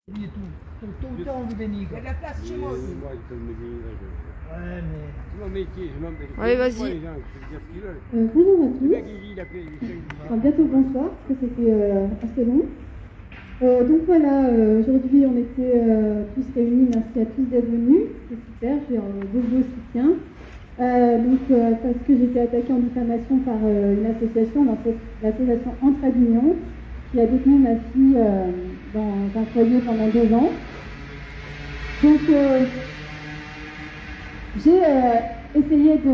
Et tout. Tôt ou tard, on vous dénigre. Il y a de la place chez moi aussi. Ouais, mais... C'est mon métier, je m'en Ouais, vas-y. Les gens, je peux dire ce qu'ils veulent. Bonjour à Le tous. mec, il appelle, Enfin, bientôt bonsoir, parce que c'était assez long. Donc voilà, aujourd'hui on était tous réunis, merci à tous d'être venus, c'est super, j'ai un beau soutien. Parce que j'ai été attaquée en diffamation par une association, l'association Entraide Union, qui a détenu ma fille dans un foyer pendant 2 ans. Donc j'ai essayé de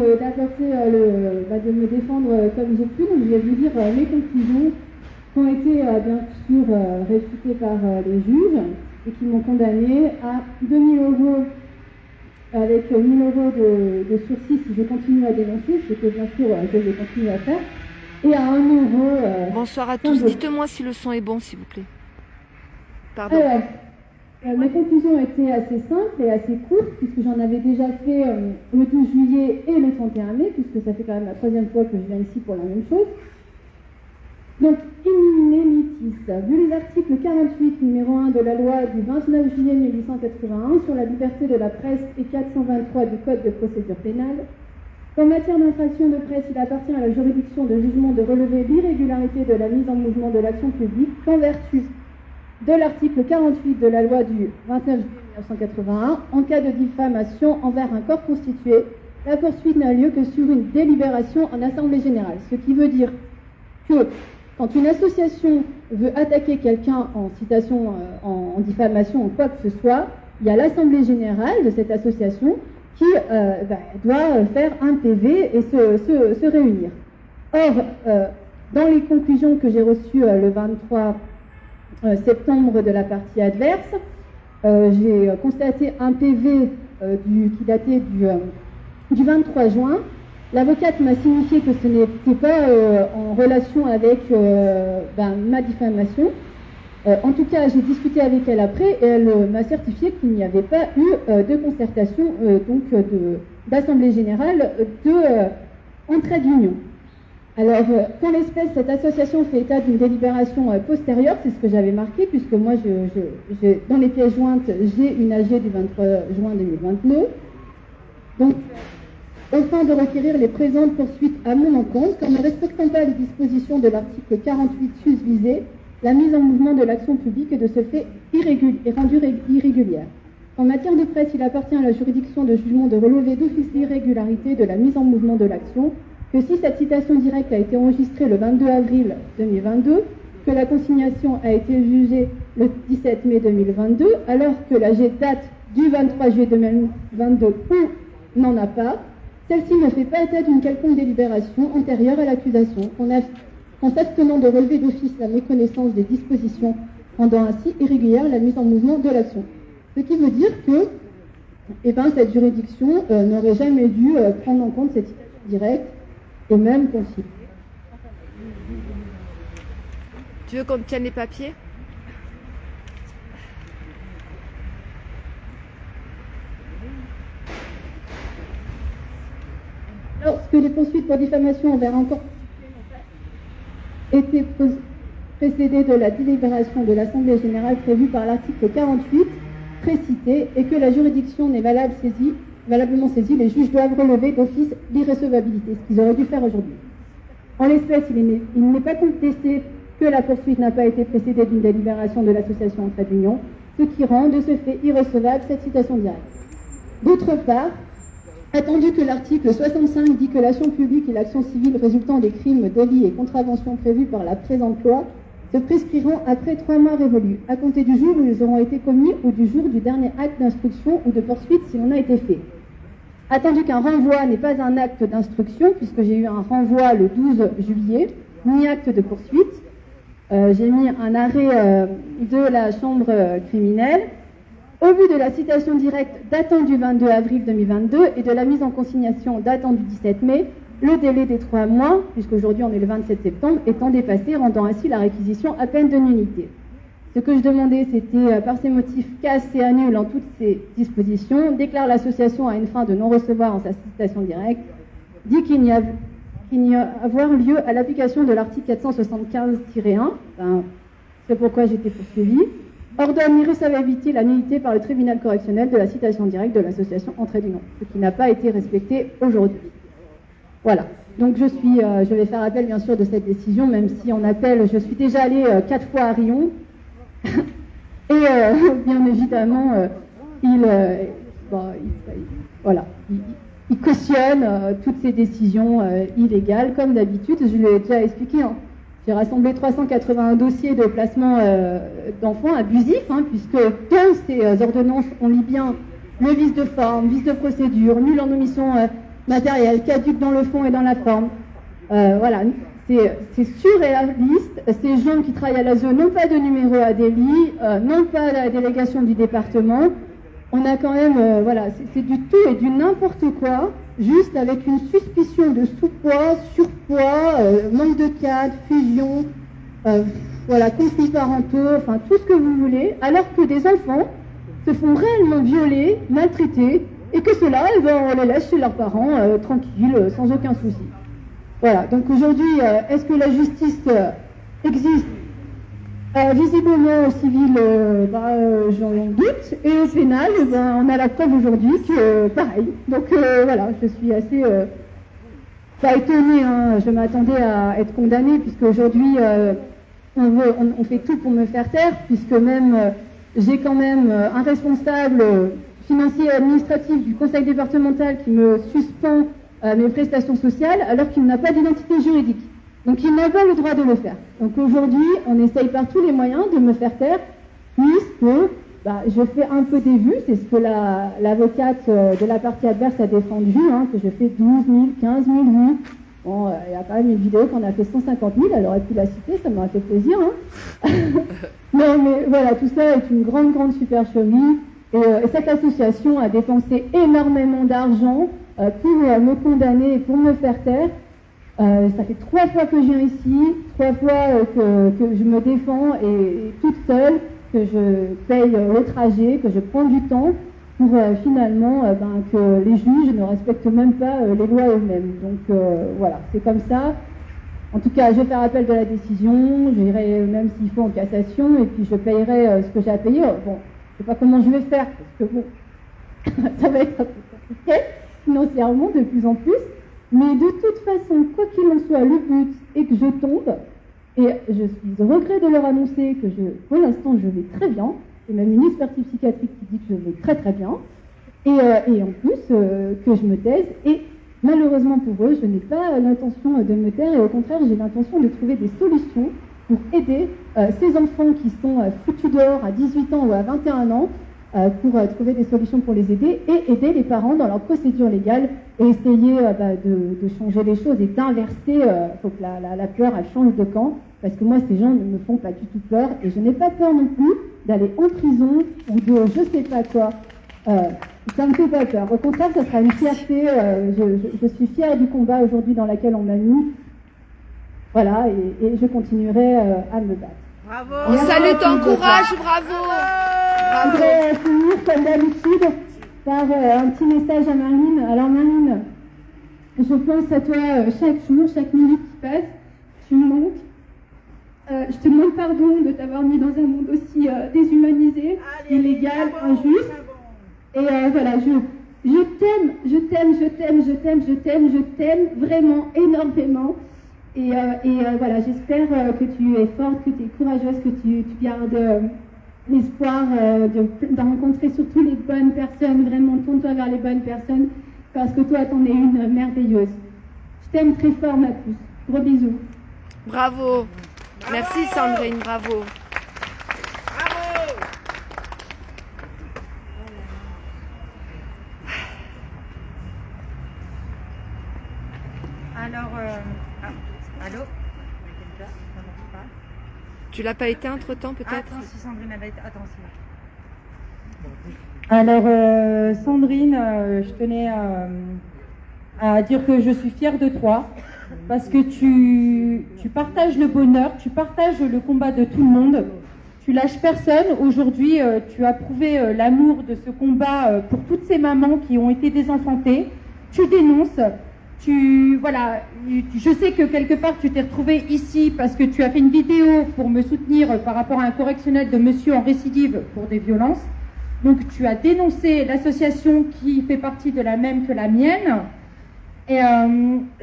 me défendre comme j'ai pu, donc je vais vous dire mes conclusions qui ont été bien sûr réfutées par les juges et qui m'ont condamnée à 2 000 € avec 1 000 € de sursis si je continue à dénoncer, ce que bien sûr je vais continuer à faire, et à 1 €... Bonsoir à tous, dites-moi si le son est bon s'il vous plaît. Pardon. Mes conclusions étaient assez simples et assez courtes, puisque j'en avais déjà fait le 12 juillet et le 31 mai, puisque ça fait quand même la 3e fois que je viens ici pour la même chose. Donc, éliminer Métis. Vu les articles 48, numéro 1 de la loi du 29 juillet 1881 sur la liberté de la presse et 423 du Code de procédure pénale, en matière d'infraction de presse, il appartient à la juridiction de jugement de relever l'irrégularité de la mise en mouvement de l'action publique qu'en vertu de l'article 48 de la loi du 29 juillet 1981, en cas de diffamation envers un corps constitué, la poursuite n'a lieu que sur une délibération en assemblée générale. Ce qui veut dire que quand une association veut attaquer quelqu'un en citation, en diffamation ou quoi que ce soit, il y a l'assemblée générale de cette association qui doit faire un PV et se réunir. Or, dans les conclusions que j'ai reçues le 23 septembre de la partie adverse, j'ai constaté un PV qui datait du 23 juin. L'avocate m'a signifié que ce n'était pas en relation avec ma diffamation. En tout cas, j'ai discuté avec elle après et elle m'a certifié qu'il n'y avait pas eu de concertation d'assemblée générale Entraide Union. Alors, pour l'espèce, cette association fait état d'une délibération postérieure, c'est ce que j'avais marqué, puisque moi, dans les pièces jointes, j'ai une AG du 23 juin 2022. Donc, afin de requérir les présentes poursuites à mon encontre, car ne respectant pas les dispositions de l'article 48 susvisé, la mise en mouvement de l'action publique est de ce fait rendue irrégulière. En matière de presse, il appartient à la juridiction de jugement de relever d'office l'irrégularité de la mise en mouvement de l'action, que si cette citation directe a été enregistrée le 22 avril 2022, que la consignation a été jugée le 17 mai 2022, alors que la G date du 23 juillet 2022 ou n'en a pas, celle-ci ne fait pas état d'une quelconque délibération antérieure à l'accusation, en s'abstenant de relever d'office la méconnaissance des dispositions rendant ainsi irrégulière la mise en mouvement de l'action. Ce qui veut dire que cette juridiction n'aurait jamais dû prendre en compte cette citation directe et même concilier. Tu veux qu'on te tienne les papiers ? Lorsque les poursuites pour diffamation envers un corps étaient précédées de la délibération de l'Assemblée générale prévue par l'article 48 précité et que la juridiction n'est valablement saisie, les juges doivent relever d'office l'irrecevabilité, ce qu'ils auraient dû faire aujourd'hui. En l'espèce, il n'est pas contesté que la poursuite n'a pas été précédée d'une délibération de l'association Entraide Union, ce qui rend de ce fait irrecevable cette citation directe. D'autre part, attendu que l'article 65 dit que l'action publique et l'action civile résultant des crimes, délits et contraventions prévus par la présente loi se prescriront après 3 mois révolus, à compter du jour où ils auront été commis ou du jour du dernier acte d'instruction ou de poursuite s'il en a été fait. Attendu qu'un renvoi n'est pas un acte d'instruction, puisque j'ai eu un renvoi le 12 juillet, ni acte de poursuite, j'ai mis un arrêt de la chambre criminelle. Au vu de la citation directe datant du 22 avril 2022 et de la mise en consignation datant du 17 mai, le délai des 3 mois, puisqu'aujourd'hui on est le 27 septembre, étant dépassé, rendant ainsi la réquisition à peine de nullité. Ce que je demandais, c'était, par ces motifs, casse et annule en toutes ces dispositions, déclare l'association à une fin de non-recevoir en sa citation directe, dit qu'il n'y a avoir lieu à l'application de l'article 475-1, c'est pourquoi j'ai été poursuivie, ordonne l'irrecevabilité, la nullité par le tribunal correctionnel de la citation directe de l'association Entraide Union, ce qui n'a pas été respecté aujourd'hui. Voilà. Donc je vais faire appel bien sûr de cette décision, même si en appel, je suis déjà allée 4 fois à Riom. Et bien évidemment, il cautionne toutes ces décisions illégales, comme d'habitude. Je lui ai déjà expliqué. Hein. J'ai rassemblé 381 dossiers de placement d'enfants abusifs, hein, puisque dans ces ordonnances, on lit bien le vice de forme, vice de procédure, nul en omission matérielle, caduc dans le fond et dans la forme. Voilà, c'est surréaliste. Ces gens qui travaillent à l'ASE n'ont pas de numéro à délit, n'ont pas la délégation du département. On a quand même, voilà, c'est du tout et du n'importe quoi, juste avec une suspicion de sous-poids, surpoids, manque de cadre, fusion, voilà, conflits parentaux, enfin tout ce que vous voulez, alors que des enfants se font réellement violer, maltraités, et que ceux-là, eh ben, on les laisse chez leurs parents, tranquilles, sans aucun souci. Voilà, donc aujourd'hui, est-ce que la justice existe? Visiblement au civil, j'en doute, et au pénal, on a la preuve aujourd'hui que pareil. Donc voilà, je suis assez pas étonnée, hein, je m'attendais à être condamnée, puisque aujourd'hui on fait tout pour me faire taire, puisque même j'ai quand même un responsable financier et administratif du conseil départemental qui me suspend mes prestations sociales alors qu'il n'a pas d'identité juridique. Donc il n'a pas le droit de le faire. Donc aujourd'hui, on essaye par tous les moyens de me faire taire, puisque je fais un peu des vues, c'est ce que l'avocate de la partie adverse a défendu, hein, que je fais 12 000, 15 000 vues. Bon, il y a quand même une vidéo qu'on a fait 150 000, elle aurait pu la citer, ça m'aurait fait plaisir. Hein. Non mais voilà, tout ça est une grande supercherie. Et cette association a dépensé énormément d'argent pour me condamner et pour me faire taire. Ça fait 3 fois que je viens ici, 3 fois que je me défends et toute seule, que je paye le trajet, que je prends du temps pour finalement que les juges ne respectent même pas les lois eux-mêmes. Donc voilà, c'est comme ça. En tout cas, je vais faire appel de la décision, j'irai même s'il faut en cassation, et puis je payerai ce que j'ai à payer. Bon, je ne sais pas comment je vais faire, parce que bon, ça va être compliqué financièrement de plus en plus. Mais de toute façon, quoi qu'il en soit, le but est que je tombe, et je suis au regret de leur annoncer que pour l'instant, je vais très bien, et même une expertise psychiatrique qui dit que je vais très bien, et en plus, que je me taise, et malheureusement pour eux, je n'ai pas l'intention de me taire, et au contraire, j'ai l'intention de trouver des solutions pour aider ces enfants qui sont foutus dehors à 18 ans ou à 21 ans, pour trouver des solutions pour les aider et aider les parents dans leur procédure légale et essayer de changer les choses et d'inverser. Il faut que la peur elle change de camp, parce que moi ces gens ne me font pas du tout peur et je n'ai pas peur non plus d'aller en prison ou de je sais pas quoi. Ça me fait pas peur. Au contraire, ça sera une fierté. Je suis fière du combat aujourd'hui dans lequel on m'a mis. Voilà, et je continuerai à me battre. Bravo. On salue ton courage, bravo. Je voudrais finir, comme d'habitude, par un petit message à Marine. Alors Marine, je pense à toi chaque jour, chaque minute qui passe. Tu me manques. Je te demande pardon de t'avoir mis dans un monde aussi déshumanisé, illégal, injuste. Et voilà, je t'aime vraiment énormément. Et voilà, j'espère que tu es forte, que tu es courageuse, que tu gardes l'espoir de rencontrer surtout les bonnes personnes. Vraiment, tourne-toi vers les bonnes personnes, parce que toi, t'en es une merveilleuse. Je t'aime très fort, ma pouce. Gros bisous. Bravo. Merci Sandrine, bravo. Alors, allô? Tu l'as pas été entre-temps peut-être? Attends, si Sandrine avait été... Attends, si. Alors, Sandrine, je tenais à dire que je suis fière de toi, parce que tu partages le bonheur, tu partages le combat de tout le monde, tu lâches personne. Aujourd'hui, tu as prouvé l'amour de ce combat pour toutes ces mamans qui ont été désenfantées. Tu dénonces, Voilà, je sais que quelque part tu t'es retrouvé ici parce que tu as fait une vidéo pour me soutenir par rapport à un correctionnel de monsieur en récidive pour des violences. Donc tu as dénoncé l'association qui fait partie de la même que la mienne. Et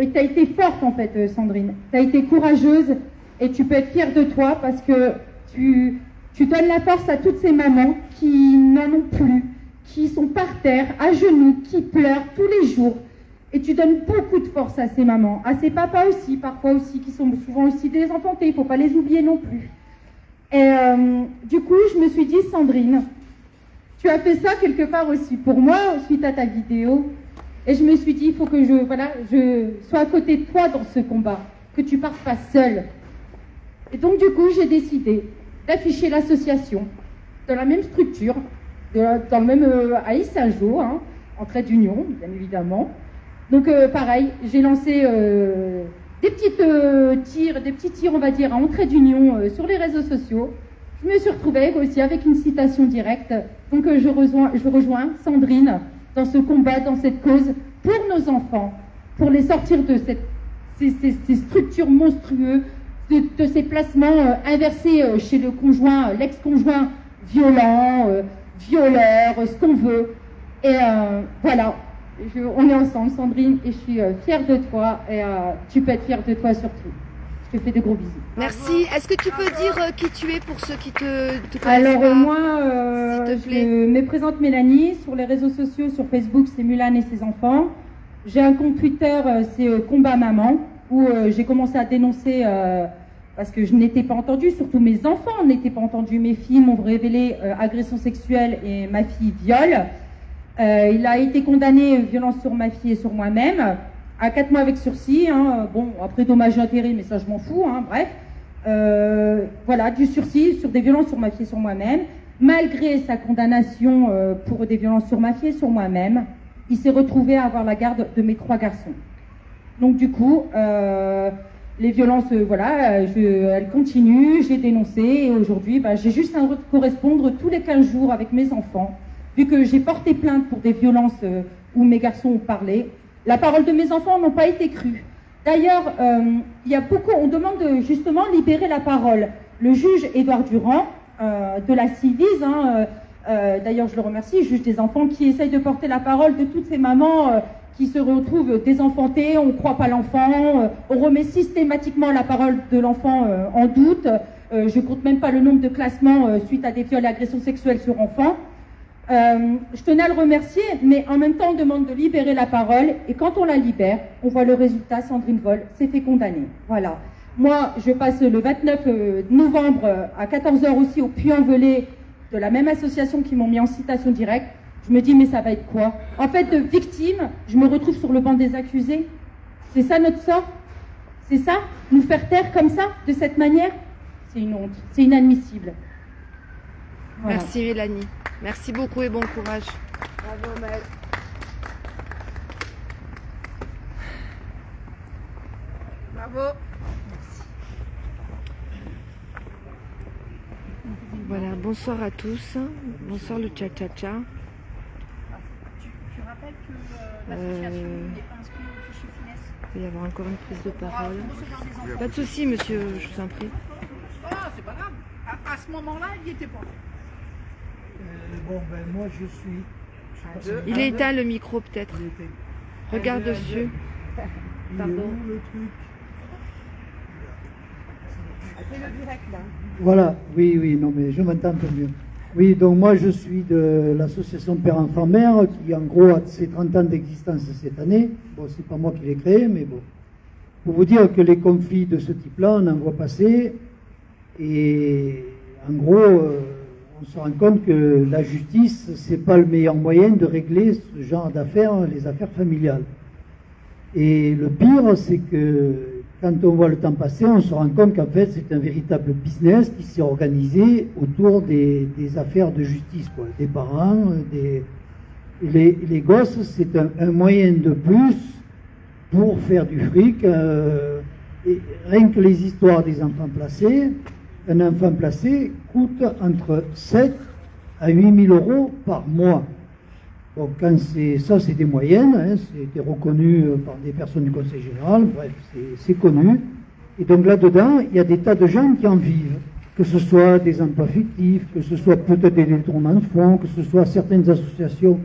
tu as été forte en fait, Sandrine. Tu as été courageuse et tu peux être fière de toi parce que tu donnes la force à toutes ces mamans qui n'en ont plus, qui sont par terre, à genoux, qui pleurent tous les jours. Et tu donnes beaucoup de force à ces mamans, à ces papas aussi, parfois aussi, qui sont souvent aussi désenfantés, il ne faut pas les oublier non plus. Et du coup, je me suis dit, Sandrine, tu as fait ça quelque part aussi pour moi, suite à ta vidéo. Et je me suis dit, il faut que je sois à côté de toi dans ce combat, que tu ne partes pas seule. Et donc, du coup, j'ai décidé d'afficher l'association dans la même structure, dans le même à Saint-Jean, hein, en trait d'union, bien évidemment. Donc pareil, j'ai lancé des petits tirs, on va dire, en trait d'union sur les réseaux sociaux. Je me suis retrouvée aussi avec une citation directe. Donc je rejoins Sandrine dans ce combat, dans cette cause pour nos enfants, pour les sortir de ces structures monstrueuses, de ces placements inversés chez le conjoint, l'ex-conjoint violent, violeur, ce qu'on veut. Et voilà. On est ensemble, Sandrine, et je suis fière de toi, et tu peux être fière de toi surtout. Je te fais de gros bisous. Merci. Est-ce que tu peux dire qui tu es pour ceux qui te connaissent Alors pas, moi, s'il te plaît. je me présente Mélanie. Sur les réseaux sociaux, sur Facebook, c'est Mulan et ses enfants. J'ai un compte Twitter, c'est Combat Maman, où j'ai commencé à dénoncer parce que je n'étais pas entendue, surtout mes enfants n'étaient pas entendus. Mes filles m'ont révélé agression sexuelle et ma fille viol. Il a été condamné violence sur ma fille et sur moi-même à 4 mois avec sursis. Hein, bon, après dommage et intérêt, mais ça je m'en fous. Hein, bref, voilà, du sursis sur des violences sur ma fille et sur moi-même. Malgré sa condamnation pour des violences sur ma fille et sur moi-même, il s'est retrouvé à avoir la garde de mes 3 garçons. Donc du coup, les violences, voilà, elles continuent. J'ai dénoncé et aujourd'hui, j'ai juste à correspondre tous les 15 jours avec mes enfants. Vu que j'ai porté plainte pour des violences où mes garçons ont parlé, la parole de mes enfants n'ont pas été crues. D'ailleurs, il y a beaucoup, on demande justement libérer la parole. Le juge Édouard Durand de la Civise, d'ailleurs je le remercie, juge des enfants, qui essaye de porter la parole de toutes ces mamans qui se retrouvent désenfantées, on ne croit pas l'enfant, on remet systématiquement la parole de l'enfant en doute. Je ne compte même pas le nombre de classements suite à des viols et agressions sexuelles sur enfants. Je tenais à le remercier, mais en même temps, on demande de libérer la parole. Et quand on la libère, on voit le résultat. Sandrine Voll s'est fait condamner. Voilà. Moi, je passe le 29 novembre à 14h aussi au Puy-en-Velay de la même association qui m'ont mis en citation directe. Je me dis, mais ça va être quoi? En fait, de victime, je me retrouve sur le banc des accusés. C'est ça notre sort? C'est ça? Nous faire taire comme ça, de cette manière? C'est une honte. C'est inadmissible. Voilà. Merci Mélanie. Merci beaucoup et bon courage. Bravo, Mel. Bravo. Voilà, bonsoir à tous. Bonsoir le cha-cha-cha. Tu rappelles que l'association n'est pas inscrite au fichier finesse. Il va y avoir encore une prise de parole. Pas de souci, monsieur, je vous en prie. Ah, c'est pas grave. À ce moment-là, il n'y était pas. Bon, ben moi je suis. Il est éteint le micro peut-être. Il était- Regarde Il est- dessus. Il est Pardon. où le truc? Fais-le direct là. Voilà, oui, non mais je m'entends un peu mieux. Oui, donc moi je suis de l'association Père Enfant Mère qui en gros a ses 30 ans d'existence cette année. Bon, c'est pas moi qui l'ai créé, mais bon. Pour vous dire que les conflits de ce type-là, on en voit passer. Et en gros, on se rend compte que la justice, c'est pas le meilleur moyen de régler ce genre d'affaires, les affaires familiales. Et le pire, c'est que quand on voit le temps passer, on se rend compte qu'en fait, c'est un véritable business qui s'est organisé autour des affaires de justice, quoi. Des parents, les gosses, c'est un moyen de plus pour faire du fric. Et rien que les histoires des enfants placés, un enfant placé coûte entre 7 à 8 000 euros par mois. Bon, quand c'est des moyennes, hein, c'est reconnu par des personnes du Conseil général, bref, c'est connu. Et donc là-dedans, il y a des tas de gens qui en vivent, que ce soit des emplois fictifs, que ce soit peut-être des détournements de fonds, que ce soit certaines associations,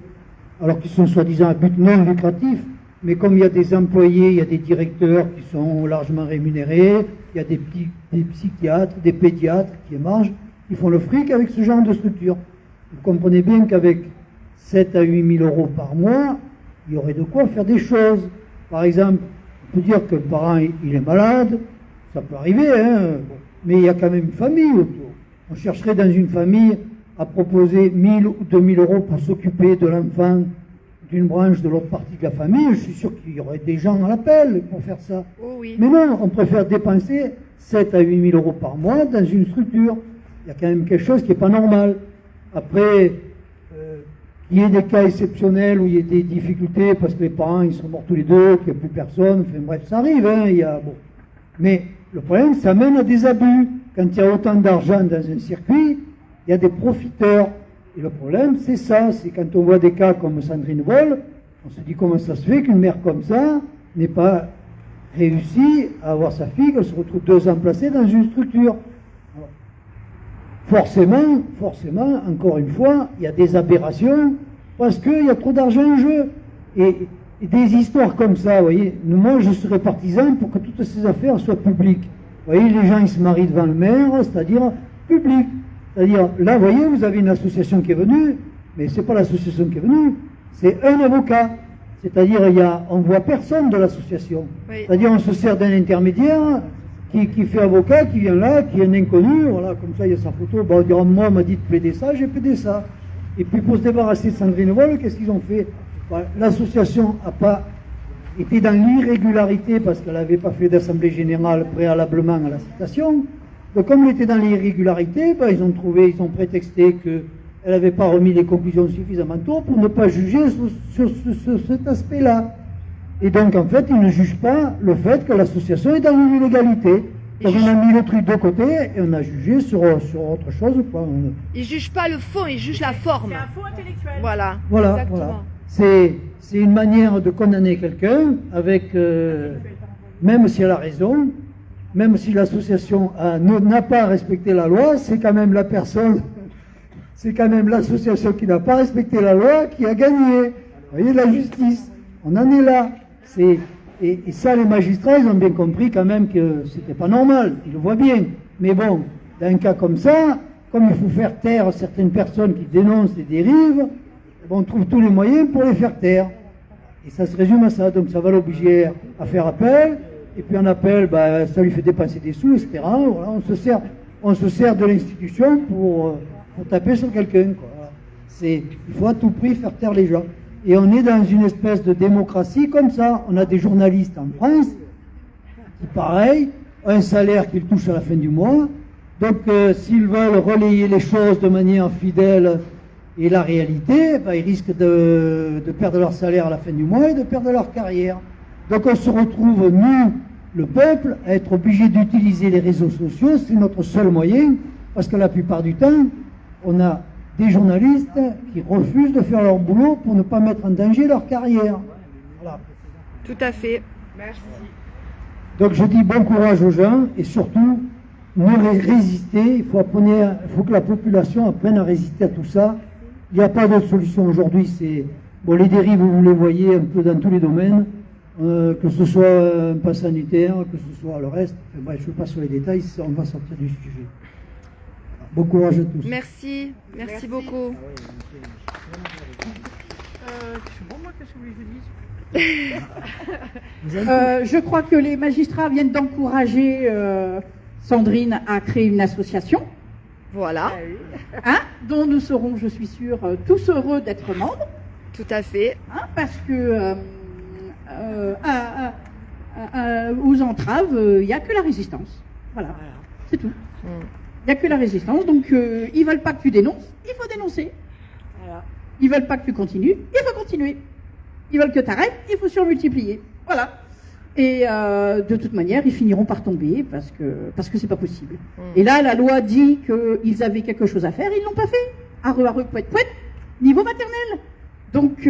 alors qu'ils sont soi-disant à but non lucratif, mais comme il y a des employés, il y a des directeurs qui sont largement rémunérés, il y a des psychiatres, des pédiatres qui émargent, qui font le fric avec ce genre de structure. Vous comprenez bien qu'avec 7 à 8 000 euros par mois, il y aurait de quoi faire des choses. Par exemple, on peut dire que le parent il est malade, ça peut arriver, hein, bon, mais il y a quand même une famille autour. On chercherait dans une famille à proposer 1 000 ou 2 000 euros pour s'occuper de l'enfant d'une branche de l'autre partie de la famille. Je suis sûr qu'il y aurait des gens à l'appel pour faire ça. Oh oui. Mais non, on préfère dépenser 7 à 8 000 euros par mois dans une structure. Il y a quand même quelque chose qui n'est pas normal. Après, il y a des cas exceptionnels où il y a des difficultés parce que les parents ils sont morts tous les deux, qu'il n'y a plus personne, enfin bref, ça arrive, hein, bon. Mais le problème, ça mène à des abus. Quand il y a autant d'argent dans un circuit, il y a des profiteurs. Et le problème, c'est ça, c'est quand on voit des cas comme Sandrine Woll, on se dit comment ça se fait qu'une mère comme ça n'ait pas réussi à avoir sa fille, qu'elle se retrouve 2 ans placée dans une structure. Alors, forcément, encore une fois, il y a des aberrations parce qu'il y a trop d'argent en jeu. Et des histoires comme ça, vous voyez, moi je serais partisan pour que toutes ces affaires soient publiques. Vous voyez, les gens ils se marient devant le maire, c'est-à-dire public. C'est-à-dire, là, vous voyez, vous avez une association qui est venue, mais c'est pas l'association qui est venue, c'est un avocat. C'est-à-dire, on voit personne de l'association. Oui. C'est-à-dire, on se sert d'un intermédiaire qui fait avocat, qui vient là, qui est un inconnu, voilà, comme ça, il y a sa photo, on dira, moi, on m'a dit de plaider ça, j'ai plaidé ça. Et puis, pour se débarrasser de Sandrine Woll, qu'est-ce qu'ils ont fait? L'association n'a pas été dans l'irrégularité parce qu'elle n'avait pas fait d'assemblée générale préalablement à la citation. Donc, comme elle était dans l'irrégularité, ils ont prétexté qu'elle n'avait pas remis les conclusions suffisamment tôt pour ne pas juger sur cet aspect-là. Et donc, en fait, ils ne jugent pas le fait que l'association est dans l'illégalité. Donc, on a mis le truc de côté et on a jugé sur autre chose. Ils jugent pas le fond, ils jugent la forme. C'est un faux intellectuel. Voilà. Voilà. C'est une manière de condamner quelqu'un avec, même si elle a raison, même si l'association n'a pas respecté la loi, c'est quand même la personne, c'est quand même l'association qui n'a pas respecté la loi qui a gagné. Vous voyez, la justice, on en est là. Et ça, les magistrats, ils ont bien compris quand même que c'était pas normal, ils le voient bien. Mais bon, dans un cas comme ça, comme il faut faire taire certaines personnes qui dénoncent les dérives, on trouve tous les moyens pour les faire taire. Et ça se résume à ça, donc ça va l'obliger à faire appel, et puis en appel, ça lui fait dépenser des sous, etc. Voilà, on se sert de l'institution pour taper sur quelqu'un. Il faut à tout prix faire taire les gens. Et on est dans une espèce de démocratie comme ça. On a des journalistes en France qui, pareil, ont un salaire qu'ils touchent à la fin du mois. Donc, s'ils veulent relayer les choses de manière fidèle et la réalité, ils risquent de perdre leur salaire à la fin du mois et de perdre leur carrière. Donc, on se retrouve, nous, le peuple, à être obligés d'utiliser les réseaux sociaux. C'est notre seul moyen, parce que la plupart du temps, on a des journalistes qui refusent de faire leur boulot pour ne pas mettre en danger leur carrière. Voilà. Tout à fait. Merci. Donc je dis bon courage aux gens et surtout ne résister. Il faut que la population apprenne à résister à tout ça. Il n'y a pas d'autre solution aujourd'hui. Les dérives, vous les voyez un peu dans tous les domaines, que ce soit un pass sanitaire, que ce soit le reste. Enfin, bref, je ne vais pas sur les détails, on va sortir du sujet. Bon courage à tous. Merci beaucoup. Bon, moi, qu'est-ce que je dis Je crois que les magistrats viennent d'encourager Sandrine à créer une association. Voilà. Dont nous serons, je suis sûre, tous heureux d'être membres. Tout à fait. Parce que aux entraves, il n'y a que la résistance. Voilà. C'est tout. Il n'y a que la résistance, donc ils ne veulent pas que tu dénonces, il faut dénoncer. Voilà. Ils ne veulent pas que tu continues, il faut continuer. Ils veulent que tu arrêtes, il faut surmultiplier. Voilà. Et de toute manière, ils finiront par tomber parce que c'est pas possible. Et là, la loi dit qu'ils avaient quelque chose à faire, ils ne l'ont pas fait. Arreux, pouet, pouet, niveau maternel. Donc,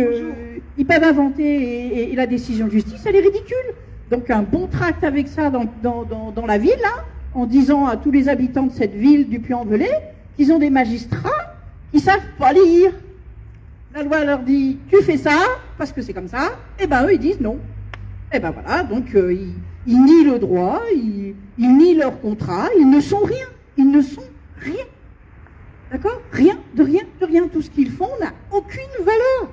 ils peuvent inventer et la décision de justice, elle est ridicule. Donc, un bon tract avec ça dans la ville, là, en disant à tous les habitants de cette ville du Puy-en-Velay qu'ils ont des magistrats qui savent pas lire. La loi leur dit, tu fais ça, parce que c'est comme ça, et ben eux, ils disent non. Et ben voilà, donc ils nient le droit, ils nient leur contrat, ils ne sont rien. Ils ne sont rien. D'accord? Rien, de rien, de rien. Tout ce qu'ils font n'a aucune valeur.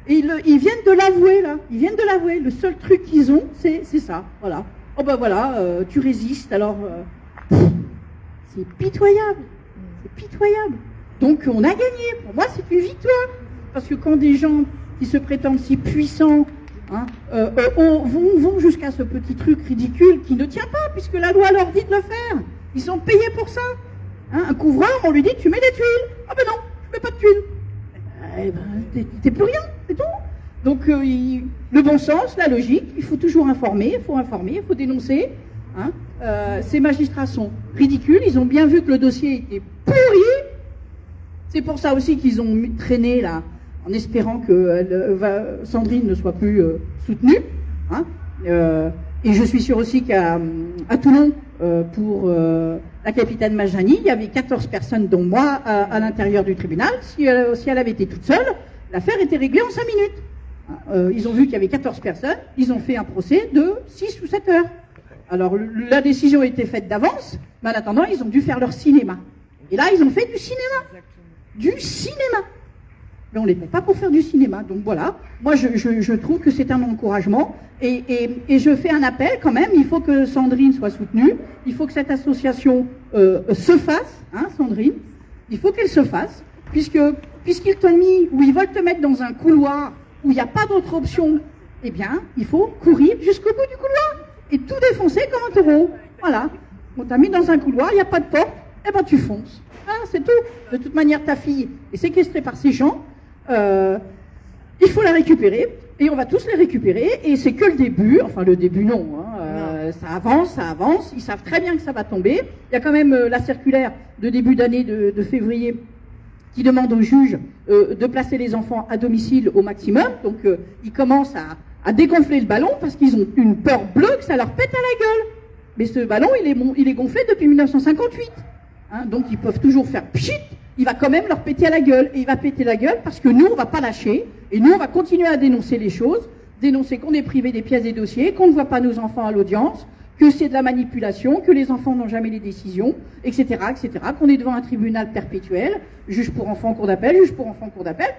Et ils viennent de l'avouer, là. Ils viennent de l'avouer. Le seul truc qu'ils ont, c'est ça. Voilà. Oh ben voilà, tu résistes, alors... c'est pitoyable. C'est pitoyable. Donc on a gagné. Pour moi, c'est une victoire. Parce que quand des gens qui se prétendent si puissants vont jusqu'à ce petit truc ridicule qui ne tient pas, puisque la loi leur dit de le faire. Ils sont payés pour ça. Un couvreur, on lui dit, tu mets des tuiles. Ah ben non, je mets pas de tuiles. Eh ben, t'es plus rien, c'est tout. Donc, le bon sens, la logique, il faut toujours informer, il faut dénoncer. Ces magistrats sont ridicules, ils ont bien vu que le dossier était pourri. C'est pour ça aussi qu'ils ont traîné là, en espérant que Sandrine ne soit plus soutenue. Et je suis sûre aussi qu'à Toulon, pour la capitaine Majani, il y avait 14 personnes, dont moi, à l'intérieur du tribunal. Si elle avait été toute seule, l'affaire était réglée en 5 minutes. Ils ont vu qu'il y avait 14 personnes, ils ont fait un procès de 6 ou 7 heures. Alors, la décision a été faite d'avance, mais en attendant, ils ont dû faire leur cinéma. Et là, ils ont fait du cinéma. Du cinéma. Mais on ne les paie pas pour faire du cinéma. Donc voilà, moi je trouve que c'est un encouragement et je fais un appel quand même, il faut que Sandrine soit soutenue, il faut que cette association se fasse, Sandrine, il faut qu'elle se fasse, puisqu'ils t'ont mis, ou ils veulent te mettre dans un couloir où il n'y a pas d'autre option, eh bien, il faut courir jusqu'au bout du couloir et tout défoncer comme un taureau. Voilà, on t'a mis dans un couloir, il n'y a pas de porte, eh ben tu fonces. C'est tout. De toute manière, ta fille est séquestrée par ces gens. Il faut la récupérer et on va tous les récupérer et c'est que le début, enfin le début non, ça avance, ils savent très bien que ça va tomber. Il y a quand même la circulaire de début d'année de février qui demande aux juges de placer les enfants à domicile au maximum, donc ils commencent à dégonfler le ballon parce qu'ils ont une peur bleue que ça leur pète à la gueule. Mais ce ballon il est gonflé depuis 1958, donc ils peuvent toujours faire pchit. Il va quand même leur péter à la gueule. Et il va péter la gueule parce que nous, on va pas lâcher. Et nous, on va continuer à dénoncer les choses. Dénoncer qu'on est privé des pièces des dossiers, qu'on ne voit pas nos enfants à l'audience, que c'est de la manipulation, que les enfants n'ont jamais les décisions, etc., qu'on est devant un tribunal perpétuel, juge pour enfants, cour d'appel,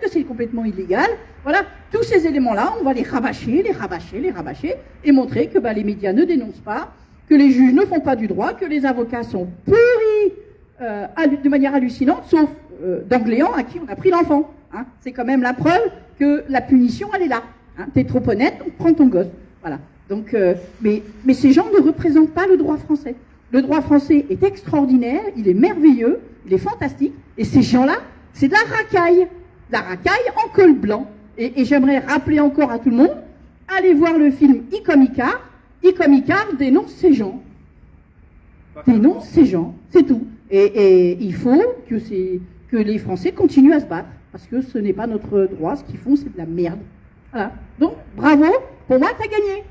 que c'est complètement illégal. Voilà, tous ces éléments-là, on va les rabâcher, et montrer que les médias ne dénoncent pas, que les juges ne font pas du droit, que les avocats sont pourris, de manière hallucinante, sauf d'Angléan à qui on a pris l'enfant. C'est quand même la preuve que la punition, elle est là. T'es trop honnête, on prend ton gosse. Voilà. Donc, mais ces gens ne représentent pas le droit français. Le droit français est extraordinaire, il est merveilleux, il est fantastique. Et ces gens-là, c'est de la racaille. De la racaille en col blanc. Et j'aimerais rappeler encore à tout le monde, allez voir le film Icomicard. Icomicard dénonce ces gens. Dénonce ces gens, c'est tout. Et il faut que les Français continuent à se battre, parce que ce n'est pas notre droit, ce qu'ils font, c'est de la merde. Voilà. Donc, bravo, pour moi, t'as gagné.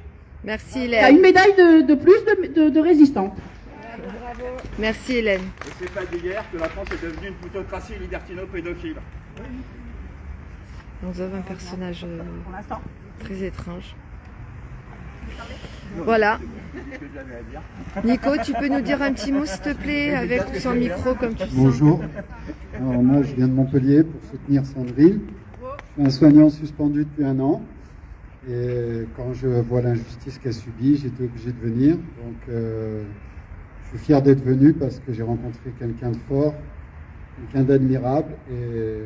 Merci T'as Hélène. une médaille de plus de résistante. Merci Hélène. Et c'est pas d'hier que la France est devenue une plutocratie libertino-pédophile. Nous avons un personnage Pour l'instant. très étrange. Voilà. Nico, tu peux nous dire un petit mot s'il te plaît, avec ou sans micro comme tu le sens. Bonjour. Alors moi je viens de Montpellier pour soutenir Sandrine. Je suis un soignant suspendu depuis 1 an. Et quand je vois l'injustice qu'elle subit, j'ai été obligé de venir. Donc je suis fier d'être venu parce que j'ai rencontré quelqu'un de fort, quelqu'un d'admirable. Et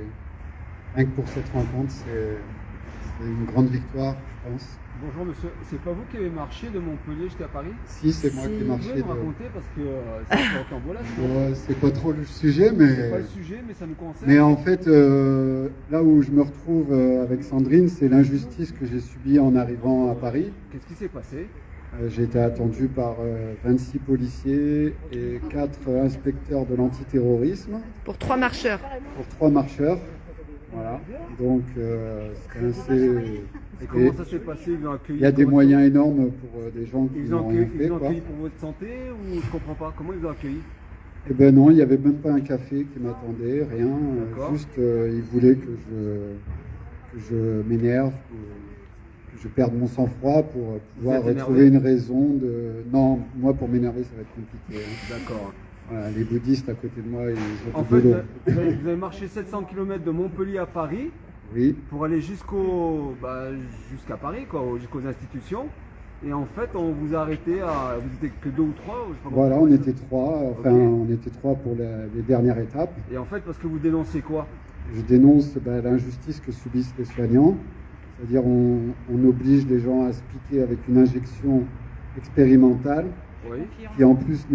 rien que pour cette rencontre, c'est une grande victoire, je pense. Bonjour monsieur, c'est pas vous qui avez marché de Montpellier jusqu'à Paris? Si, c'est moi qui ai Vous marché. pouvez me raconter parce que c'est pas aucun bolas. Ouais, c'est pas trop le sujet, mais... C'est pas le sujet, mais ça nous concerne. Mais en fait, là où je me retrouve avec Sandrine, c'est l'injustice que j'ai subie en arrivant à Paris. Qu'est-ce qui s'est passé? J'ai été attendu par 26 policiers et 4 inspecteurs de l'antiterrorisme. Pour 3 marcheurs. Pour 3 marcheurs. Voilà. Donc, c'est assez... Et comment ça s'est passé? Ils vous ont accueilli? Il y a des moyens énormes pour des gens qui Ils vous ont n'ont rien accueilli, fait. ils ont Quoi. accueilli pour votre santé ou je comprends pas? Comment ils vous ont accueilli? Eh ben non, il n'y avait même pas un café qui m'attendait, rien. D'accord. Juste, ils voulaient que je m'énerve, que je perde mon sang-froid pour pouvoir êtes énervé? retrouver une raison de... Non, moi pour m'énerver, ça va être compliqué. Hein. D'accord. Voilà, les bouddhistes à côté de moi, ils ont En du fait, boulot. vous avez marché 700 km de Montpellier à Paris Oui, pour aller jusqu'à Paris, quoi, jusqu'aux institutions. Et en fait, on vous a arrêté à... Vous étiez que 2 ou 3 je sais pas voilà, comment on ça- était trois. Enfin, Ok. on était trois pour les dernières étapes. Et en fait, parce que vous dénoncez quoi? Je dénonce l'injustice que subissent les soignants. C'est-à-dire on oblige les gens à se piquer avec une injection expérimentale Oui. qui en plus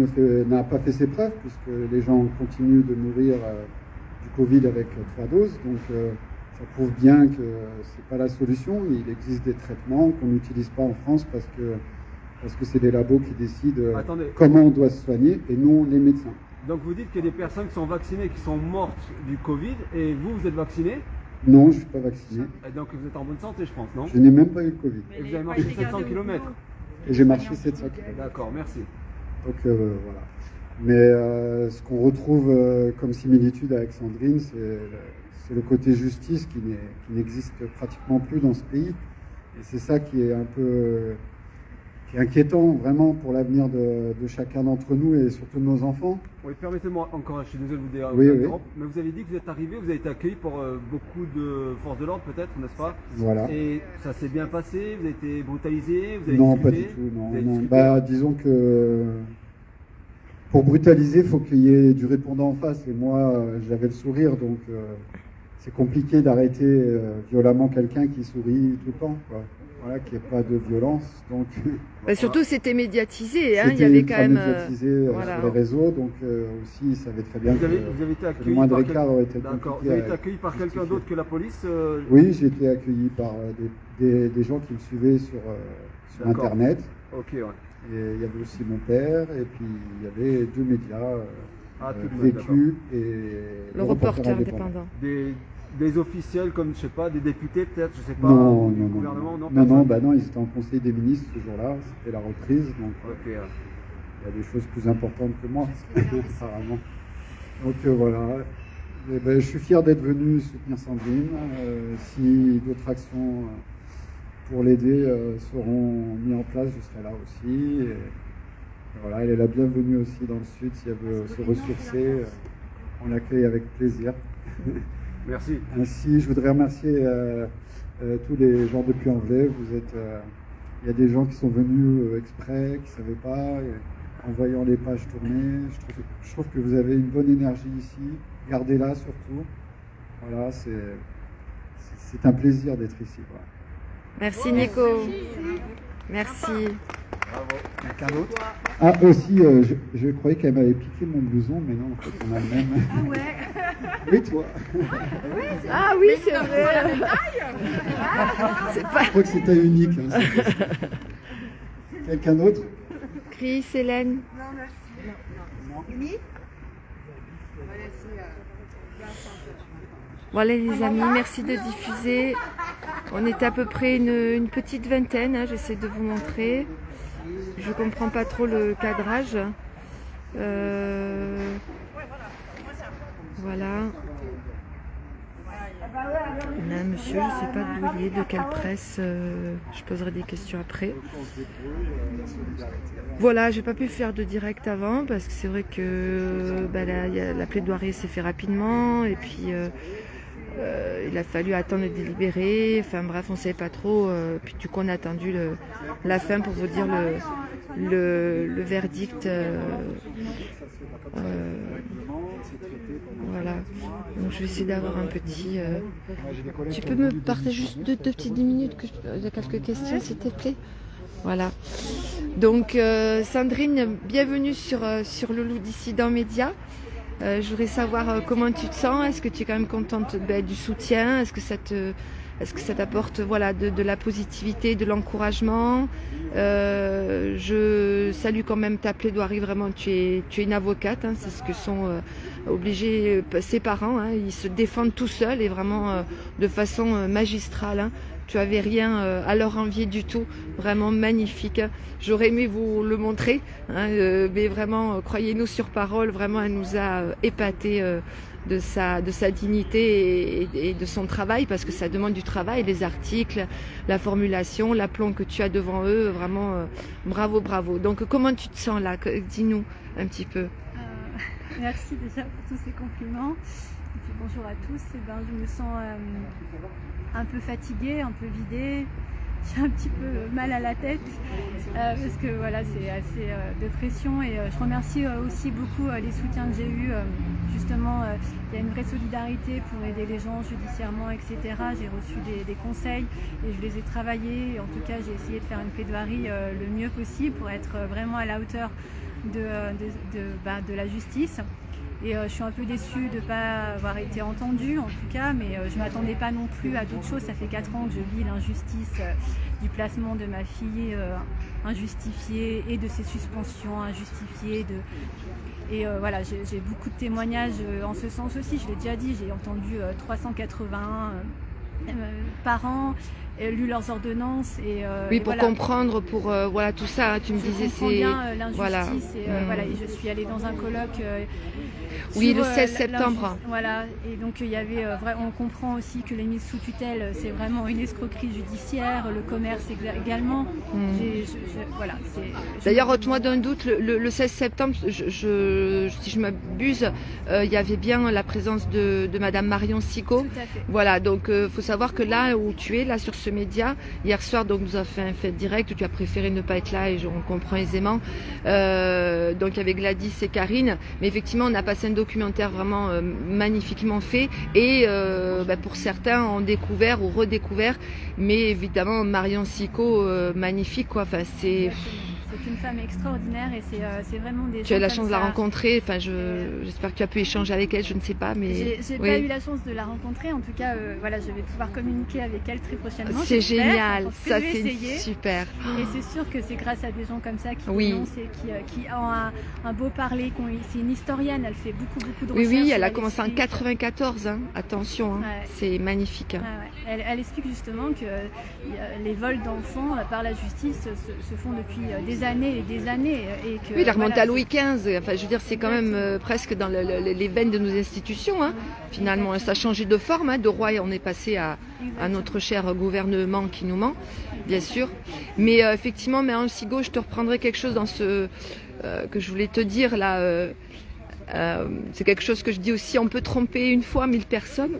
n'a pas fait ses preuves puisque les gens continuent de mourir du Covid avec 3 doses. Donc ça prouve bien que c'est pas la solution. Il existe des traitements qu'on n'utilise pas en France parce que c'est les labos qui décident Attendez. comment on doit se soigner et non les médecins. Donc vous dites qu'il y a des personnes qui sont vaccinées, qui sont mortes du Covid, et vous êtes vacciné? Non, je suis pas vacciné. Et donc vous êtes en bonne santé, je pense, non? Je n'ai même pas eu le Covid. Et vous avez marché 700 km? Et j'ai marché 700 km. D'accord, merci. Donc voilà. Mais ce qu'on retrouve comme similitude avec Sandrine, c'est le côté justice qui n'existe pratiquement plus dans ce pays. Et c'est ça qui est un peu qui est inquiétant vraiment pour l'avenir de chacun d'entre nous et surtout de nos enfants. Oui, permettez-moi encore, je suis désolé de vous dire, Oui, oui. mais vous avez dit que vous êtes arrivé, vous avez été accueilli par beaucoup de forces de l'ordre peut-être, n'est-ce pas? Voilà. Et ça s'est bien passé, vous avez été brutalisé, vous avez Non, pas du discuté, tout. Non, vous avez non. discuté. Bah, disons que pour brutaliser, il faut qu'il y ait du répondant en face. Et moi, j'avais le sourire, donc c'est compliqué d'arrêter violemment quelqu'un qui sourit tout le temps, quoi. Voilà, qu'il n'y ait pas de violence. Donc, Bah, surtout, c'était médiatisé. Hein, il y c'était avait ultra quand même. médiatisé voilà. sur les réseaux, donc aussi, ils savaient très bien Vous avez été que le accueilli moindre par écart aurait été D'accord. compliqué Vous avez à été accueilli par quelqu'un justifier. d'autre que la police Oui, j'ai été accueilli par des gens qui me suivaient sur D'accord. Internet. Ok, ouais. Et il y avait aussi mon père, et puis il y avait 2 médias, tout de même, Vécu et Le reporter indépendant. Des officiels comme, je sais pas, des députés peut-être, je sais pas, Non, ou du non, gouvernement, non, personne. non, ils étaient en conseil des ministres ce jour-là, c'était la reprise, donc Ok, il y a des choses plus importantes que moi, apparemment. Donc voilà, et ben, je suis fier d'être venu soutenir Sandrine. Si d'autres actions pour l'aider seront mises en place, je serai là aussi. Et voilà, elle est la bienvenue aussi dans le Sud, si elle veut se ressourcer, on l'accueille avec plaisir. Merci. Ainsi, je voudrais remercier tous les gens de Puy-en-Velay. Il y a des gens qui sont venus exprès, qui ne savaient pas, et en voyant les pages tourner. Je trouve que vous avez une bonne énergie ici. Gardez-la surtout. Voilà, c'est un plaisir d'être ici. Voilà. Merci Nico. Merci. Quelqu'un d'autre? Ah, aussi, je croyais qu'elle m'avait piqué mon blouson, mais non, en fait, on a le même. Ah ouais. Oui, toi. Ah oui, c'est vrai. C'est Je pas. crois que c'était unique. Hein, quelqu'un d'autre? Chris, Hélène. Voilà les amis, merci de diffuser. On est à peu près une petite vingtaine, hein, j'essaie de vous montrer. Je comprends pas trop le cadrage. Voilà. On a un monsieur, je sais pas d'où il est, de quelle presse. Je poserai des questions après. Voilà, j'ai pas pu faire de direct avant parce que c'est vrai que la plaidoirie s'est fait rapidement et puis il a fallu attendre le délibéré. Enfin bref, on savait pas trop. Puis du coup, on a attendu la fin pour vous dire le verdict. Voilà. Donc je vais essayer d'avoir un petit. Tu peux me partager juste deux petites 10 minutes que j'ai quelques questions, s'il te plaît. Voilà. Donc Sandrine, bienvenue sur le Loup Dissident Média. Je voudrais savoir comment tu te sens. Est-ce que tu es quand même contente du soutien? Est-ce que ça te Est-ce que ça t'apporte voilà, de la positivité, de l'encouragement? Je salue quand même ta plaidoirie, vraiment, tu es une avocate, hein, c'est ce que sont obligés ses parents, hein, ils se défendent tout seuls et vraiment de façon magistrale. Hein. Tu avais rien à leur envier du tout, vraiment magnifique. J'aurais aimé vous le montrer, hein, mais vraiment, croyez-nous sur parole, vraiment, elle nous a épaté de sa dignité et de son travail, parce que ça demande du travail, les articles, la formulation, l'aplomb que tu as devant eux, vraiment bravo, bravo. Donc comment tu te sens là? Dis-nous un petit peu. Merci déjà pour tous ces compliments. Et puis bonjour à tous. Et ben, je me sens un peu fatiguée, un peu vidée. J'ai un petit peu mal à la tête parce que voilà, c'est assez de pression. Et je remercie aussi beaucoup les soutiens que j'ai eus. Justement, il y a une vraie solidarité pour aider les gens judiciairement, etc. J'ai reçu des conseils et je les ai travaillés. En tout cas, j'ai essayé de faire une plaidoirie le mieux possible pour être vraiment à la hauteur de la justice. Et je suis un peu déçue de ne pas avoir été entendue, en tout cas, mais je ne m'attendais pas non plus à d'autres choses. Ça fait 4 ans que je vis l'injustice du placement de ma fille injustifiée et de ses suspensions injustifiées. Et voilà, j'ai beaucoup de témoignages en ce sens aussi. Je l'ai déjà dit, j'ai entendu 381 parents lu leurs ordonnances et oui, pour voilà. Comprendre, pour voilà tout ça. Tu me disais c'est bien l'injustice voilà. Et voilà, et je suis allée dans un colloque. Oui, le 16 septembre. Voilà, et donc il y avait on comprend aussi que les mises sous tutelle, c'est vraiment une escroquerie judiciaire, le commerce également. Voilà. D'ailleurs, ôte-moi d'un doute, le 16 septembre, si je m'abuse, il y avait bien la présence de Madame Marion Sicot. Tout à fait. Voilà, donc faut savoir que là où tu es, là sur ce média, hier soir, donc nous a fait un fait direct où tu as préféré ne pas être là et on comprend aisément. Donc avec Gladys et Karine, mais effectivement, on a passé un documentaire vraiment magnifiquement fait et pour certains ont découvert ou redécouvert, mais évidemment Marion Sicot, magnifique quoi. Enfin c'est une femme extraordinaire et c'est vraiment des. Tu as la chance de la rencontrer. Enfin, j'espère que tu as pu échanger avec elle. Je ne sais pas, mais j'ai pas eu la chance de la rencontrer. En tout cas, voilà, je vais pouvoir communiquer avec elle très prochainement. C'est génial, ça c'est super. Et c'est sûr que c'est grâce à des gens comme ça qui dénoncent et qui ont un beau parler. C'est une historienne. Elle fait beaucoup de recherches. Oui, elle a commencé en 94. Hein. Attention, hein. Ouais. C'est magnifique. Hein. Ouais. Elle explique justement que les vols d'enfants par la justice se font depuis des années et des années. Et que, oui, il a remonté à Louis XV. Enfin, je veux dire, c'est quand même presque dans les veines de nos institutions. Hein. Finalement, ça a changé de forme. Hein. De roi, on est passé à notre cher gouvernement qui nous ment, bien sûr. Mais effectivement, mais en Sigo, je te reprendrai quelque chose dans ce que je voulais te dire là. C'est quelque chose que je dis aussi. On peut tromper une fois 1000 personnes,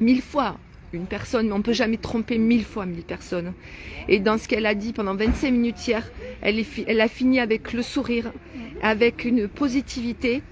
1000 fois. Une personne, mais on ne peut jamais tromper 1000 fois 1000 personnes. Et dans ce qu'elle a dit pendant 25 minutes hier, elle a fini avec le sourire, avec une positivité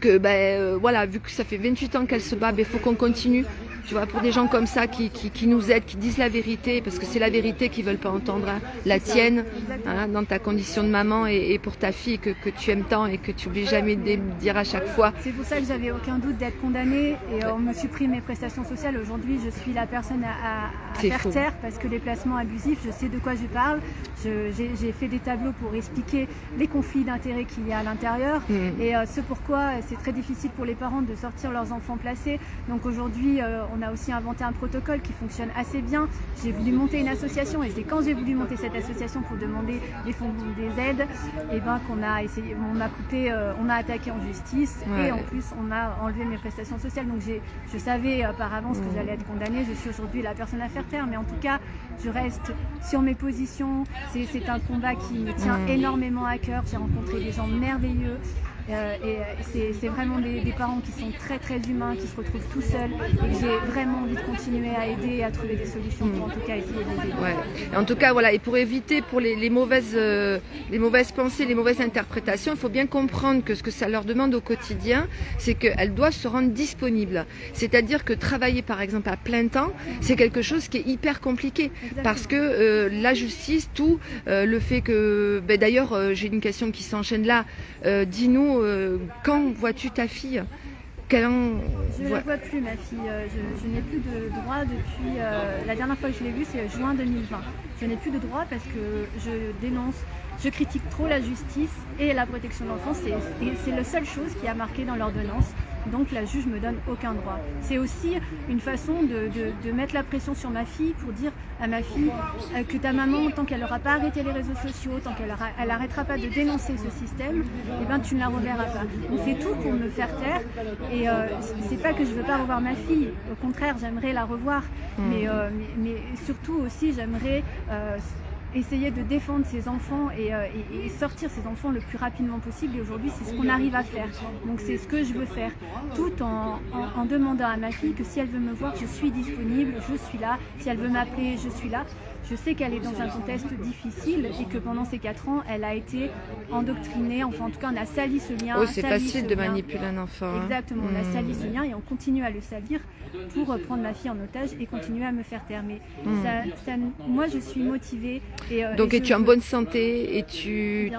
que, voilà, vu que ça fait 28 ans qu'elle se bat, il faut qu'on continue. Tu vois, pour des gens comme ça qui nous aident, qui disent la vérité, parce que c'est la vérité qu'ils ne veulent pas entendre, hein, la tienne, hein, dans ta condition de maman et pour ta fille que tu aimes tant et que tu n'oublies jamais de dire à chaque fois. C'est pour ça que j'avais aucun doute d'être condamnée et on me supprime mes prestations sociales. Aujourd'hui, je suis la personne à faire taire parce que les placements abusifs, je sais de quoi je parle. J'ai fait des tableaux pour expliquer les conflits d'intérêts qu'il y a à l'intérieur et ce pourquoi c'est très difficile pour les parents de sortir leurs enfants placés. Donc aujourd'hui, on a aussi inventé un protocole qui fonctionne assez bien. J'ai voulu monter une association et c'est quand j'ai voulu monter cette association pour demander des fonds, des aides, et qu'on a essayé, on m'a coupé, on m'a attaqué en justice et en plus on m'a enlevé mes prestations sociales. Donc je savais par avance que j'allais être condamnée. Je suis aujourd'hui la personne à faire taire, mais en tout cas je reste sur mes positions. C'est un combat qui me tient énormément à cœur. J'ai rencontré des gens merveilleux. Et c'est vraiment des parents qui sont très très humains, qui se retrouvent tout seuls et que j'ai vraiment envie de continuer à aider et à trouver des solutions pour en tout cas essayer de les aider. Ouais. Et en tout cas voilà, et pour éviter pour les mauvaises pensées, les mauvaises interprétations, il faut bien comprendre que ce que ça leur demande au quotidien, c'est qu'elles doivent se rendre disponibles. C'est-à-dire que travailler par exemple à plein temps, c'est quelque chose qui est hyper compliqué. Exactement. Parce que la justice, tout, le fait que... d'ailleurs, j'ai une question qui s'enchaîne là. Dis-nous, quand vois-tu ta fille ? Je ne la vois plus, ma fille. Je n'ai plus de droit depuis... la dernière fois que je l'ai vue, c'est juin 2020. Je n'ai plus de droit parce que je dénonce, je critique trop la justice et la protection de l'enfance. C'est la seule chose qui a marqué dans l'ordonnance. Donc la juge me donne aucun droit. C'est aussi une façon de mettre la pression sur ma fille pour dire à ma fille que ta maman, tant qu'elle n'aura pas arrêté les réseaux sociaux, tant qu'elle n'arrêtera pas de dénoncer ce système, eh ben, tu ne la reverras pas. On fait tout pour me faire taire. Et c'est pas que je veux pas revoir ma fille. Au contraire, j'aimerais la revoir. Mais surtout aussi, j'aimerais essayer de défendre ses enfants et sortir ses enfants le plus rapidement possible. Et aujourd'hui, c'est ce qu'on arrive à faire. Donc c'est ce que je veux faire, tout en demandant à ma fille que si elle veut me voir, je suis disponible, je suis là. Si elle veut m'appeler, je suis là. Je sais qu'elle est dans un contexte difficile et que pendant ces 4 ans, elle a été endoctrinée. Enfin, en tout cas, on a sali ce lien. Oh, c'est facile de manipuler un enfant. Exactement, on a sali ce lien et on continue à le salir pour prendre ma fille en otage et continuer à me faire taire. Mais moi, je suis motivée. Donc, tu es en bonne santé et tu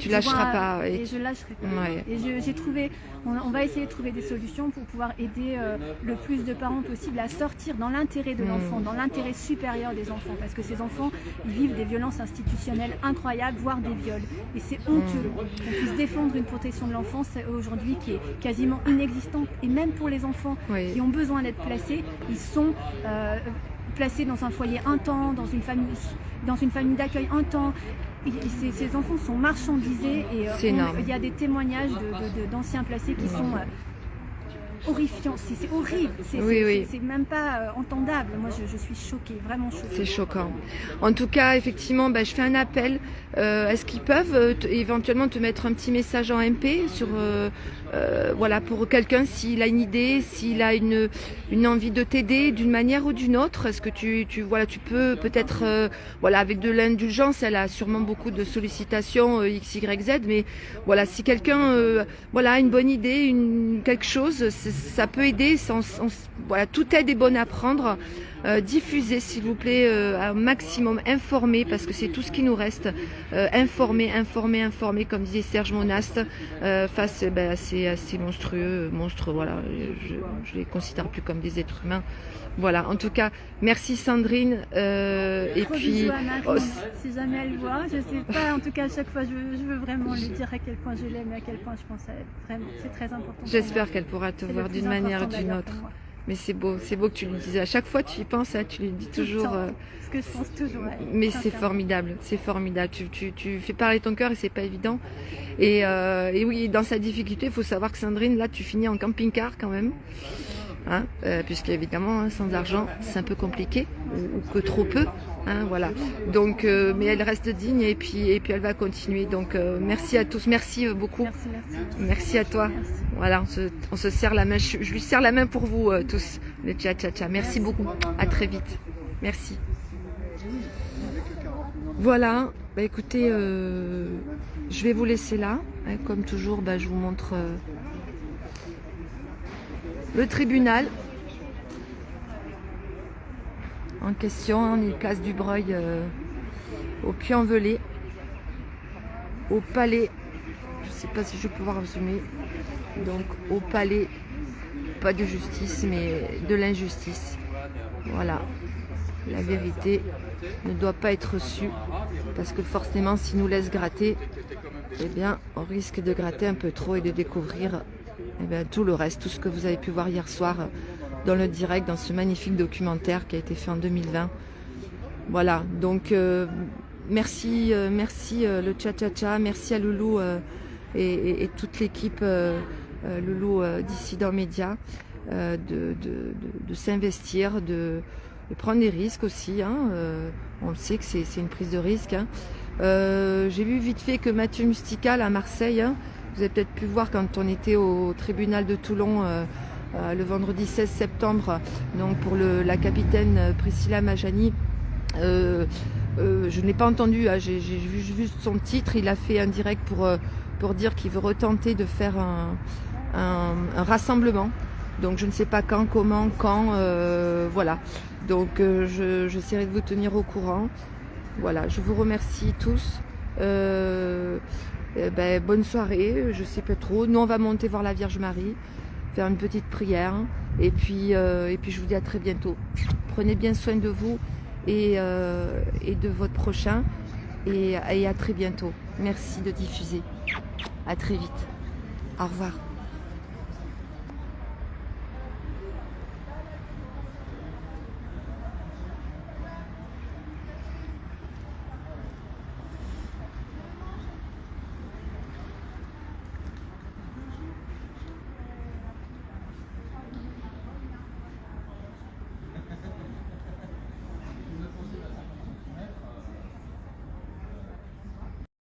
lâcheras pas. Et je lâcherai pas. Ouais. Et j'ai trouvé, on va essayer de trouver des solutions pour pouvoir aider le plus de parents possible à sortir dans l'intérêt de l'enfant, dans l'intérêt supérieur des enfants. Parce que ces enfants, ils vivent des violences institutionnelles incroyables, voire des viols. Et c'est honteux qu'on puisse défendre une protection de l'enfance aujourd'hui qui est quasiment inexistante. Et même pour les enfants qui ont besoin d'être placés, ils sont placés dans un foyer un temps, dans une famille d'accueil un temps. Ces enfants sont marchandisés et il y a des témoignages d'anciens placés qui sont horrifiant, c'est horrible, c'est même pas entendable. Moi je suis choquée, vraiment choquée. C'est choquant. En tout cas, effectivement, je fais un appel. Est-ce qu'ils peuvent éventuellement te mettre un petit message en MP sur pour quelqu'un, s'il a une idée, s'il a une envie de t'aider d'une manière ou d'une autre? Est-ce que tu peux peut-être avec de l'indulgence, elle a sûrement beaucoup de sollicitations X, Y, Z, mais si quelqu'un a une bonne idée, quelque chose, ça peut aider. Toute aide est bonne à prendre. Diffusez, s'il vous plaît, un maximum, informer, parce que c'est tout ce qui nous reste. Informer, comme disait Serge Monast, face à ces monstrueux monstres. Je les considère plus comme des êtres humains. Voilà, en tout cas, merci Sandrine. Et puis, si jamais elle voit, je sais pas, en tout cas, à chaque fois, je veux vraiment lui dire à quel point je l'aime et à quel point je pense à elle. Vraiment, c'est très important. J'espère qu'elle pourra te voir d'une manière ou d'une autre. Mais c'est beau que tu lui dises. À chaque fois, tu y penses, tu lui dis toujours. Ce que je pense toujours. Mais c'est formidable, c'est formidable. Tu fais parler ton cœur et c'est pas évident. Et oui, dans sa difficulté, il faut savoir que Sandrine, là, tu finis en camping-car quand même. Puisqu'évidemment, sans argent, c'est un peu compliqué, ou que trop peu. Donc, mais elle reste digne et puis elle va continuer. Donc, merci à tous, merci beaucoup. Merci à toi. Merci. Voilà, on se serre la main. Je lui serre la main pour vous tous. Le tcha. Merci beaucoup. À très vite. Merci. Voilà. Écoutez, je vais vous laisser là. Comme toujours, je vous montre le tribunal en question. On est place du Breuil, au Puy-en-Velay, au palais. Je ne sais pas si je vais pouvoir zoomer. Donc au palais, pas de justice, mais de l'injustice. Voilà. La vérité ne doit pas être reçue, parce que forcément, s'ils nous laissent gratter, on risque de gratter un peu trop et de découvrir tout le reste, tout ce que vous avez pu voir hier soir dans le direct, dans ce magnifique documentaire qui a été fait en 2020. Voilà, donc merci le tcha, merci à Loulou et toute l'équipe Loulou Dissident Média de s'investir, de prendre des risques aussi. On le sait que c'est une prise de risque. J'ai vu vite fait que Mathieu Mustical à Marseille, vous avez peut-être pu voir quand on était au tribunal de Toulon le vendredi 16 septembre, donc pour la capitaine Priscilla Majani. Je ne l'ai pas entendu, j'ai vu juste son titre. Il a fait un direct pour dire qu'il veut retenter de faire un rassemblement. Donc je ne sais pas quand, comment, quand, voilà. Donc j'essaierai de vous tenir au courant. Voilà, je vous remercie tous. Bonne soirée, je sais pas trop. Nous on va monter voir la Vierge Marie. faire une petite prière. Et puis je vous dis à très bientôt. Prenez bien soin de vous et de votre prochain. Et à très bientôt. Merci de diffuser. À très vite. Au revoir.